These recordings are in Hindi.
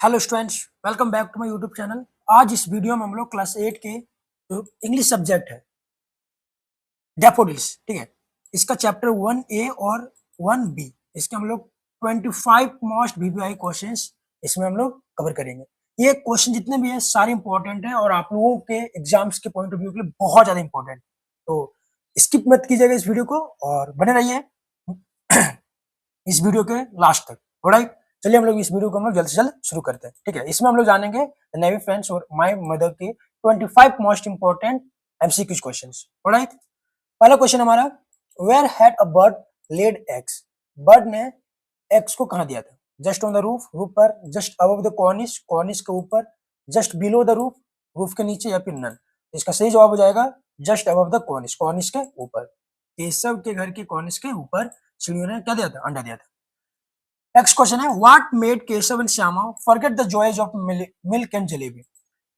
Hello students, welcome back to my YouTube channel. आज इस वीडियो में हम लोग क्लास 8 के जो इंग्लिश सब्जेक्ट है डैफोडिल्स, ठीक है, इसका चैप्टर 1A और 1B, इसके हम लोग 25 मोस्ट वीवीआई क्वेश्चंस इसमें हम लोग कवर करेंगे। ये क्वेश्चन जितने भी हैं सारे इंपॉर्टेंट हैं और आप लोगों के एग्जाम्स के पॉइंट ऑफ व्यू के लिए बहुत ज्यादा इंपॉर्टेंट। तो स्किप मत कीजिएगा इस वीडियो को और बने रहिए इस वीडियो के लास्ट तक। ऑलराइट, चलिए हम लोग इस वीडियो को हम लोग जल्द से जल्द शुरू करते हैं। ठीक है, इसमें हम लोग जानेंगे नेवी फ्रेंड्स और माय मदर के 25 most important MCQ questions. Alright, पहला क्वेश्चन हमारा, where had a bird laid eggs? Bird ने एग्स को कहां दिया था? Just on the roof, roof पर, just above the cornice, cornice के ऊपर, just below the roof, roof के नीचे, या फिर नन। इसका सही जवाब हो जाएगा just above the cornice, cornice के ऊपर। केशव के घर के कॉर्निश के ऊपर चिड़ियों ने क्या दिया था? अंडा दिया था। नेक्स्ट क्वेश्चन है, what made Keshav and Shyama forget the joys of milk and jalebi?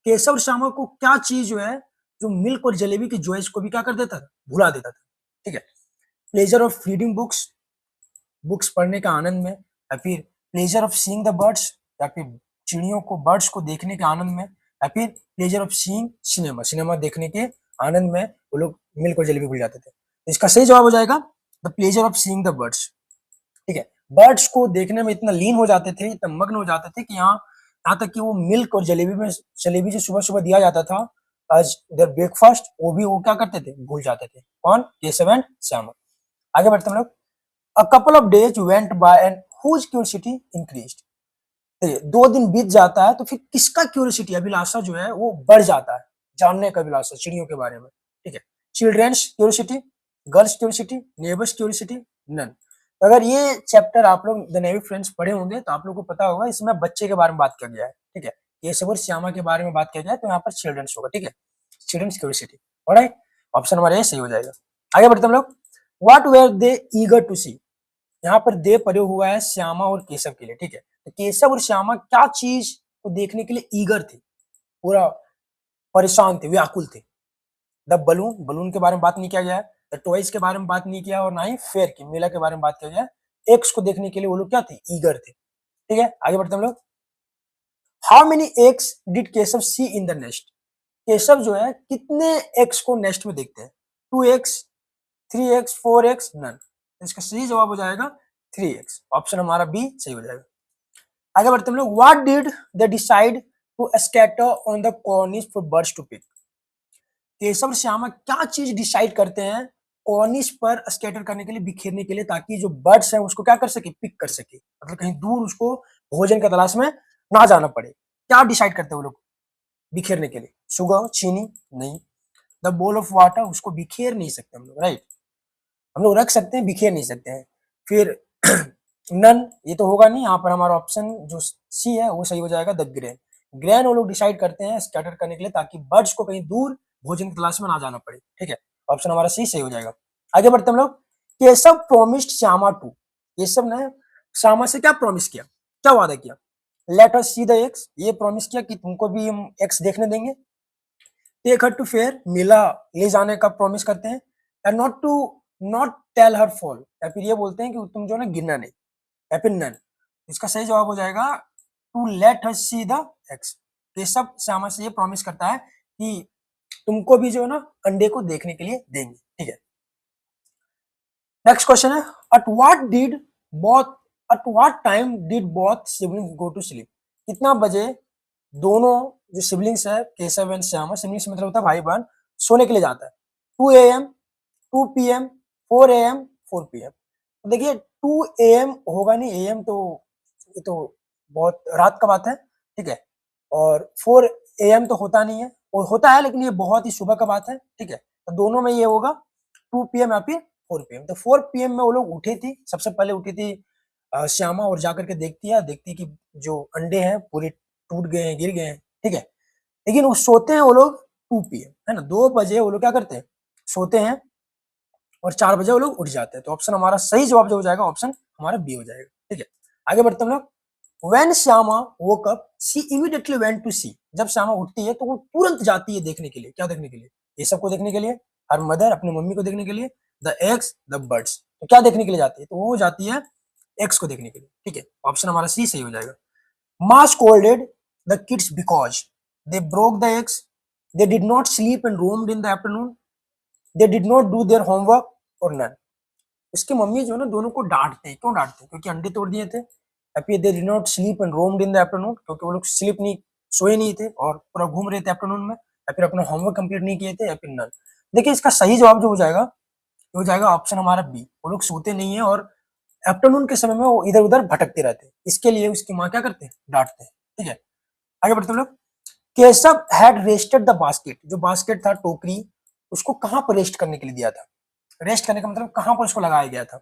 Keshav और श्यामा को क्या चीज जो है जो मिल्क और जलेबी की जॉयज को भी क्या कर देता था? भुला देता था। ठीक है, pleasure of reading books, books पढ़ने का आनंद में, या फिर pleasure of seeing the birds, या फिर चिड़ियों को, बर्ड्स को देखने के आनंद में, या फिर pleasure of seeing cinema, cinema देखने के आनंद में वो लोग मिल्क और जलेबी भूल जाते थे। इसका सही जवाब हो जाएगा the pleasure of seeing the birds. ठीक है, बर्ड्स को देखने में इतना लीन हो जाते थे, इतना मग्न हो जाते थे कि यहाँ तक कि वो मिल्क और जलेबी जो सुबह सुबह दिया जाता था आज देयर ब्रेकफास्ट, वो भी वो क्या करते थे? भूल जाते थे। कौन? केशव एंड श्यामा। आगे बढ़ते हम लोग। A couple of days went by and whose curiosity increased? 2 दिन बीत जाता है तो फिर किसका क्यूरियोसिटी, अभिलाषा जो है वो बढ़ जाता है? जानने का अभिलाषा चिड़ियों के बारे में। ठीक है, children's curiosity, girls' curiosity, neighbours' curiosity, none. अगर ये चैप्टर आप लोग द नेवी फ्रेंड्स पढ़े होंगे तो आप लोग को पता होगा इसमें बच्चे के बारे में बात किया गया है। ठीक है, केशव और श्यामा के बारे में बात किया गया है तो यहाँ पर चिल्ड्रंस होगा। ठीक है, चिल्ड्रंस क्यूरियोसिटी। ऑलराइट, ऑप्शन हमारा ये सही हो जाएगा। आगे बढ़ते हम लोग। What were they eager to see? यहाँ पर दे प्रयोग हुआ है श्यामा और केशव के लिए। ठीक है, तो केशव और श्यामा क्या चीज को देखने के लिए ईगर थे? पूरा परेशान थे, व्याकुल थे। द बलून, बलून के बारे में बात नहीं किया गया है। द टॉयज के बारे में बात नहीं किया और ना ही फेयर की, मेला के बारे में बात किया गया है। एक्स को देखने के लिए वो लोग क्या थे? ईगर थे। ठीक है, आगे बढ़ते हम लोग। How many eggs did Keshav see in the nest? Keshav जो है कितने एक्स को नेस्ट में देखते हैं? 2x, 3x, 4x, none. इसका सही जवाब हो जाएगा 3x। ऑप्शन हमारा बी सही हो जाएगा। आगे बढ़ते हम लोग। What did they decide to scatter on the cornice for birds to pick? Keshav और श्यामा क्या चीज डिसाइड करते हैं कॉर्निश पर स्कैटर करने के लिए, बिखेरने के लिए, ताकि जो बर्ड्स हैं उसको क्या कर सके? पिक कर सके, मतलब कहीं दूर उसको भोजन की तलाश में ना जाना पड़े। क्या डिसाइड करते हैं वो लोग बिखेरने के लिए? शुगर, चीनी? नहीं। द बोल ऑफ वाटर, उसको बिखेर नहीं सकते हम लोग, राइट? हम लोग रख सकते हैं, बिखेर नहीं सकते हैं। फिर नन, ये तो होगा नहीं। यहाँ पर हमारा ऑप्शन जो सी है वो सही हो जाएगा द ग्रेन। ग्रेन वो लोग डिसाइड करते हैं स्कैटर करने के लिए ताकि बर्ड्स को कहीं दूर भोजन की तलाश में ना जाना पड़े। ठीक है, ऑप्शन हमारा सी सही हो जाएगा। आगे बढ़ते हम लोग। केशव प्रोमिस्ड श्यामा टू, केशव ने श्यामा से क्या प्रॉमिस किया, क्या वादा किया? Let us see the eggs, ये प्रॉमिस किया कि तुमको भी हम एक्स देखने देंगे। टेक हर टू फेयर, मेला ले जाने का प्रॉमिस करते हैं। And not tell her fall, या फिर ये बोलते हैं कि तुम जो है ना गिरना नहीं, या फिर नन। इसका सही जवाब हो जाएगा to let her see the eggs. Keshav Shyama से ये प्रॉमिस करता है कि तुमको भी जो है ना अंडे को देखने के लिए देंगे। ठीक है, नेक्स्ट क्वेश्चन है, at what did both at what time did both siblings go to sleep? कितना बजे दोनों जो सिबलिंग्स है केशव एंड श्यामा, सिबलिंग्स मतलब होता है भाई बहन, सोने के लिए जाता है? 2 AM, 2 PM, 4 AM, 4 PM। तो देखिए 2 AM होगा नहीं, AM तो ये तो बहुत रात का बात है। ठीक है, और 4 AM तो होता नहीं है, और होता है लेकिन ये बहुत ही सुबह का बात है। ठीक है, तो दोनों में ये होगा 2 PM या फिर 4 PM। तो 4 PM में वो लोग उठी थी, सबसे पहले उठी थी श्यामा, और जाकर के देखती कि जो अंडे हैं पूरे टूट गए हैं, गिर गए हैं। ठीक है, लेकिन वो सोते हैं वो लोग 2 PM, है ना, 2 बजे वो लोग क्या करते हैं? सोते हैं, और 4 बजे वो लोग उठ जाते हैं। तो ऑप्शन हमारा सही जवाब जो हो जाएगा ऑप्शन हमारा बी हो जाएगा। ठीक है, आगे बढ़ते हम लोग। When Shyama woke up she immediately went to see, जब श्यामा उठती है तो वो तुरंत जाती है देखने के लिए। क्या देखने के लिए? ये सबको देखने के लिए, हर मदर अपनी मम्मी को देखने के लिए, द एग्स, द बर्ड्स। तो क्या देखने के लिए जाती है? तो वो जाती है एक्स को देखने के लिए। ठीक है, ऑप्शन हमारा सी सही हो जाएगा। Ma scolded the kids because they broke the eggs, they did not sleep and roamed in the afternoon, they did not do their homework or none. उसकी मम्मी जो है ना दोनों को डांटते हैं। क्यों डांटते हैं? क्योंकि अंडे तोड़ दिए थे। फिर they did not sleep and roamed in the afternoon, क्योंकि वो लोग स्लीप नहीं, सोए नहीं थे और पूरा घूम रहे थे आफ्टरनून में, या फिर अपना होमवर्क कंप्लीट नहीं किए थे, या फिर नन। देखिए इसका सही जवाब जो हो जाएगा ऑप्शन हमारा बी। वो लोग सोते नहीं है और आफ्टरनून के समय में वो इधर उधर भटकते रहते हैं। इसके लिए उसकी माँ क्या करते हैं? डांटते हैं। ठीक है, आगे बढ़ते हम लोग। Keshav had rested the basket, जो बास्केट था, टोकरी, उसको कहां पर रेस्ट करने के लिए दिया था? रेस्ट करने का मतलब कहां पर उसको लगाया गया था?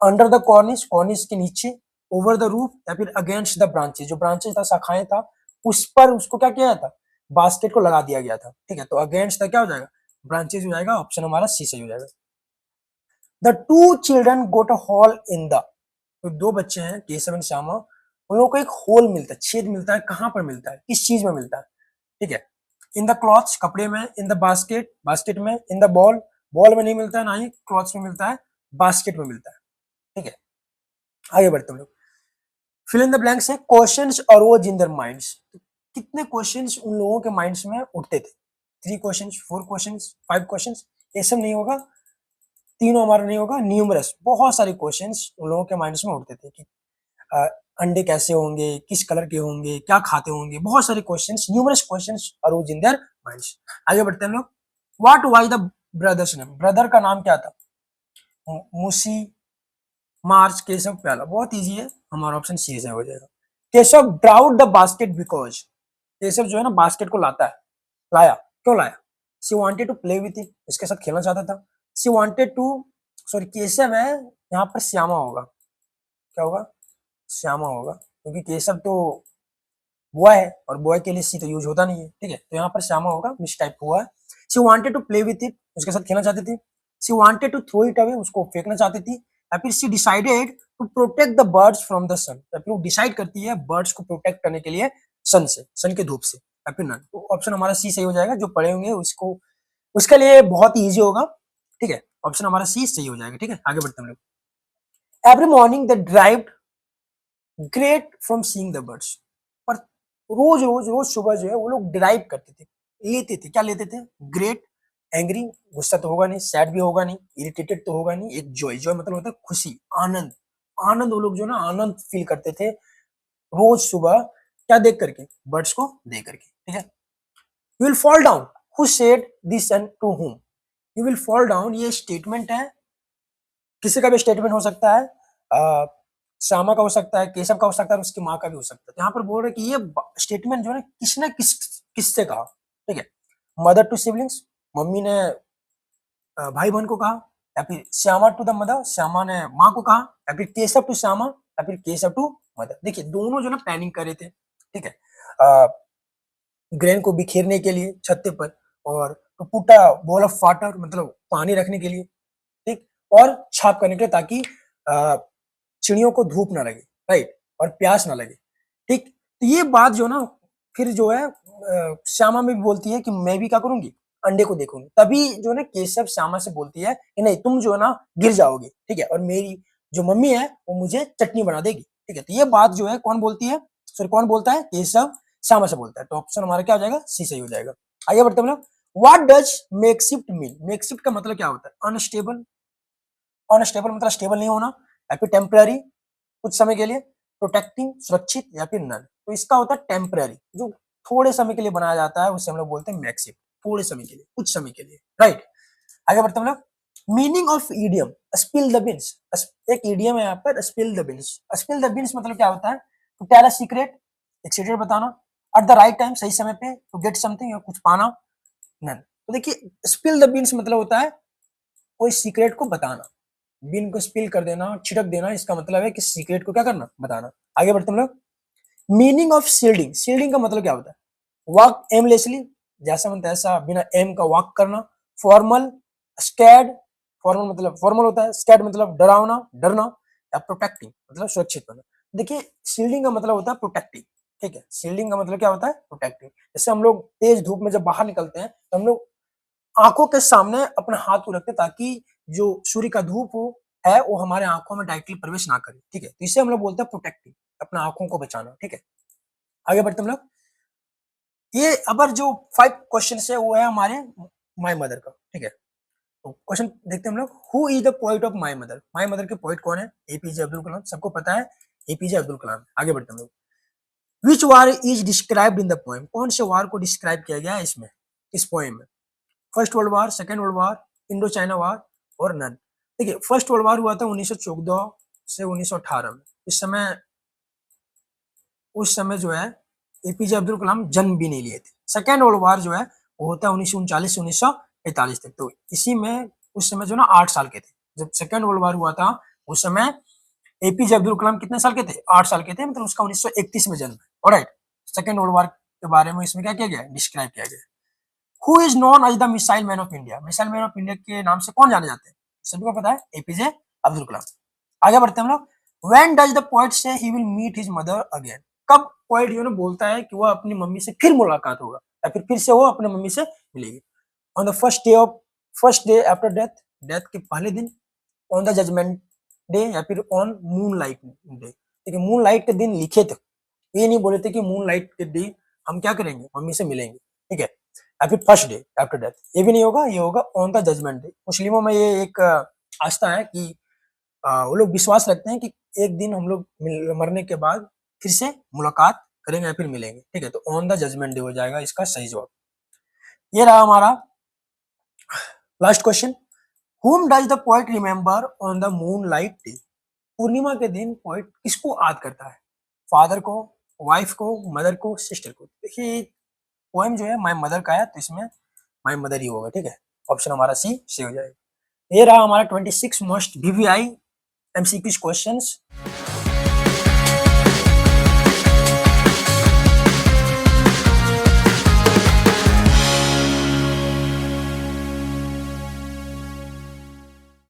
अंडर द कॉर्निश, कॉर्निश के नीचे, ओवर द रूफ, या फिर अगेंस्ट द ब्रांचेस, जो ब्रांचेस था, शाखाएं था, उस पर उसको क्या किया था? बास्केट को लगा दिया गया था। ठीक है, तो अगेंस्ट द क्या हो जाएगा? ब्रांचेस हो जाएगा। ऑप्शन हमारा सी सही हो जाएगा। The two children got a hole in the, तो दो बच्चे हैं केशव एंड श्यामा, उन लोगों को एक होल मिलता है, छेद मिलता है। कहां पर मिलता है? किस चीज में मिलता है? ठीक है, इन द क्लॉथ्स, कपड़े में, इन द बास्केट, बास्केट में, इन द बॉल, बॉल में नहीं मिलता है, ना ही क्लॉथ्स में मिलता है, बास्केट में मिलता है। ठीक है, आगे बढ़ते हम लोग। फिल इन द ब्लैंक्स है questions arose in their minds, कितने क्वेश्चंस उन लोगों के माइंड्स में उठते थे? 3 क्वेश्चंस, 4 क्वेश्चंस, 5 क्वेश्चंस? ये सब नहीं होगा, तीनों हमारा नहीं होगा, न्यूमरस, बहुत सारे क्वेश्चंस उन लोगों के माइंड्स में उठते थे कि अ, अंडे कैसे होंगे, किस कलर के होंगे, क्या खाते होंगे, बहुत सारे questions, numerous questions arose in their minds. आगे बढ़ते हैं हम लोग। What was the brother's name, brother का नाम क्या था? मुसी, मार्च, केशव, प्याला। बहुत इजी है, हमारा ऑप्शन सी से हो जाएगा। Keshav drowned the basket because, Keshav जो है ना बास्केट को लाया, क्यों लाया? She wanted to play with it, इसके साथ खेलना चाहता था। She wanted to, sorry Keshav है, यहाँ पर श्यामा होगा। क्या होगा? श्यामा होगा, क्योंकि केशव तो बॉय है और बॉय के लिए सी तो यूज होता नहीं है। ठीक है, तो यहाँ पर श्यामा होगा, मिस टाइप हुआ है। She wanted to play with it, उसके साथ खेलना चाहती थी। She wanted to throw it away, उसको फेंकना चाहती थी। या फिर she decided to protect the birds from the sun, या फिर वो डिसाइड करती है बर्ड्स को प्रोटेक्ट करने के लिए सन से, सन के धूप से, या फिर नन। तो ऑप्शन हमारा सी सही हो जाएगा। जो पढ़े होंगे उसको, उसके लिए बहुत ही ईजी होगा। ठीक है, ऑप्शन हमारा सी सही हो जाएगा। ठीक है, आगे बढ़ते हैं हम लोग। Every morning they drive great from seeing the birds, पर रोज रोज रोज सुबह जो है वो लोग ड्राइव करते थे, लेते थे। क्या लेते थे? ग्रेट, एंग्री, गुस्सा तो होगा नहीं, सैड भी होगा नहीं, इरिटेटेड तो होगा नहीं, एक जॉय, जॉय मतलब होता है खुशी, आनंद, आनंद। वो लोग जो ना आनंद फील करते थे रोज सुबह, क्या देख करके? बर्ड्स को देख करके। ठीक है, you will fall down, who said this and to whom? You will fall down, ये स्टेटमेंट है, किसी का भी स्टेटमेंट हो सकता है, श्यामा का हो सकता है, केशव का हो सकता है, उसकी माँ का भी हो सकता है। तो यहाँ पर बोल रहे कि ये स्टेटमेंट जो है किसने किससे कहा? ठीक है, मदर टू सिबलिंग्स, मम्मी ने भाई बहन को कहा, या फिर Shyama to the mother, Shyama ने माँ को कहा, या फिर केशव टू श्यामा, या फिर केशव टू मदर। देखिए दोनों जो ना प्लानिंग कर रहे थे। ठीक है, ग्रेन को बिखेरने के लिए छत्ते पर, और to put a bowl of water, मतलब पानी रखने के लिए, ठीक, और छाप करने के लिए, ताकि चिड़ियों को धूप ना लगे, राइट, और प्यास ना लगे। ठीक, तो ये बात जो ना फिर जो है श्यामा में भी बोलती है कि मैं भी क्या करूंगी? अंडे को देखूंगी। तभी जो ना केशव श्यामा से बोलती है कि नहीं, तुम जो है ना गिर जाओगे। ठीक है, और मेरी जो मम्मी है वो मुझे चटनी बना देगी। ठीक है, तो ये बात जो है कौन बोलती है? सॉरी, कौन बोलता है? केशव श्यामा से बोलता है। तो ऑप्शन हमारा क्या हो जाएगा? सी सही हो जाएगा। आगे बढ़ते हैं हम लोग। What does makeshift mean? Makeshift का मतलब क्या होता है? अनस्टेबल, अनस्टेबल मतलब स्टेबल नहीं होना, या फिर टेम्पररी, कुछ समय के लिए, प्रोटेक्टिंग, सुरक्षित, या फिर नन। तो इसका होता है टेम्पररी, जो थोड़े समय के लिए बनाया जाता है, उसे हम लोग बोलते हैं मैक्सिम, थोड़े समय के लिए, कुछ समय के लिए, राइट। आगे बढ़ते हैं हम लोग। Meaning of idiom spill the beans, एक इडियम है यहाँ पर, spill the beans. Spill the beans मतलब क्या होता है? टू टेल अ सीक्रेट, एक सीक्रेट बताना, एट द राइट टाइम, सही समय पे, टू गेट समथिंग, या कुछ पाना, नन। तो देखिए स्पिल द बीन्स मतलब होता है कोई सीक्रेट को बताना, बीन को स्पिल कर देना, छिड़क देना, इसका मतलब है कि सीक्रेट को क्या करना? बताना। आगे बढ़ते हम लोग। मीनिंग ऑफ शील्डिंग, शील्डिंग का मतलब क्या होता है? वॉक एमलेसली, जैसा मन तैसा बिना एम का वॉक करना। फॉर्मल, स्कैड, फॉर्मल मतलब फॉर्मल होता है, स्कैड मतलब डरावना, डरना, या प्रोटेक्टिंग मतलब सुरक्षित होना। देखिए शील्डिंग का मतलब होता है प्रोटेक्टिंग। ठीक है, शील्डिंग का मतलब क्या होता है? प्रोटेक्टिंग। जैसे हम लोग तेज धूप में जब बाहर निकलते हैं तो हम लोग आंखों के सामने अपना हाथ को रखते, ताकि जो सूर्य का धूप हो है वो हमारे आंखों में डायरेक्टली प्रवेश ना करे। ठीक है, तो इसे हम लोग बोलते हैं प्रोटेक्टिंग, अपना आंखों को बचाना। ठीक है, आगे बढ़ते हम लोग। ये अबर जो 5 क्वेश्चन है वो है हमारे माय मदर का, ठीक है। तो क्वेश्चन देखते हैं हम लोग, who is the poet of my mother? My mother के पोइट कौन है? एपीजे अब्दुल कलाम, सबको पता है एपीजे अब्दुल कलाम। आगे बढ़ते हैं हम लोग। Which war is described in the poem? कौन से वार को डिस्क्राइब किया गया है इसमें, इस पोएम में? First world war, second world war, Indo China war और नन। देखिए फर्स्ट वर्ल्ड वार हुआ था 1914 से 1918 में। उस समय जो है एपीजे अब्दुल कलाम जन्म भी नहीं लिए थे। सेकेंड वर्ल्ड वार जो है वो होता है 1939 से 1945 तक। तो इसी में उस समय जो ना 8 साल के थे जब सेकेंड वर्ल्ड वार हुआ था। उस समय एपीजे अब्दुल कलाम कितने साल के थे? 8 साल के थे, मतलब उसका 1931 में जन्म है। ऑलराइट, सेकेंड वर्ल्ड वार के बारे में इसमें क्या किया गया, डिस्क्राइब किया गया। Who is known as the missile man of India? Missile man of India के नाम से कौन जाने जाते हैं? सभी को पता है, एपीजे अब्दुल कलाम। आगे बढ़ते हैं हम लोग। When does the poet say he will meet his mother again? कब पोएट जो है बोलता है कि वो अपनी मम्मी से फिर मुलाकात होगा या फिर से वो अपने मम्मी से मिलेगी? On the first day after death, death के पहले दिन, ऑन द जजमेंट डे या फिर ऑन मून लाइट डे। देखिए मून लाइट के दिन लिखे थे, ये नहीं बोले थे कि मून लाइट के दिन हम क्या करेंगे, मम्मी से मिलेंगे, ठीक है। या फिर फर्स्ट डे आफ्टर डेथ, ये भी नहीं होगा, ये होगा ऑन द जजमेंट डे। मुस्लिमों में ये एक आस्था है कि वो लोग विश्वास रखते हैं कि एक दिन हम लोग मरने के बाद फिर से मुलाकात करेंगे या फिर मिलेंगे, ठीक है। तो ऑन द जजमेंट डे हो जाएगा इसका सही जवाब। ये रहा हमारा last question. Whom does the poet remember on the moonlight day? पूर्णिमा के दिन पोइट किसको याद करता है? फादर को, वाइफ को, मदर को, सिस्टर को? देखिए पोएम जो है माय मदर का है, तो इसमें माय मदर ही होगा, ठीक है। ऑप्शन हमारा सी हो जाएगा। ये रहा हमारा 26 मोस्ट वीवीआई एमसीक्यू क्वेश्चंस।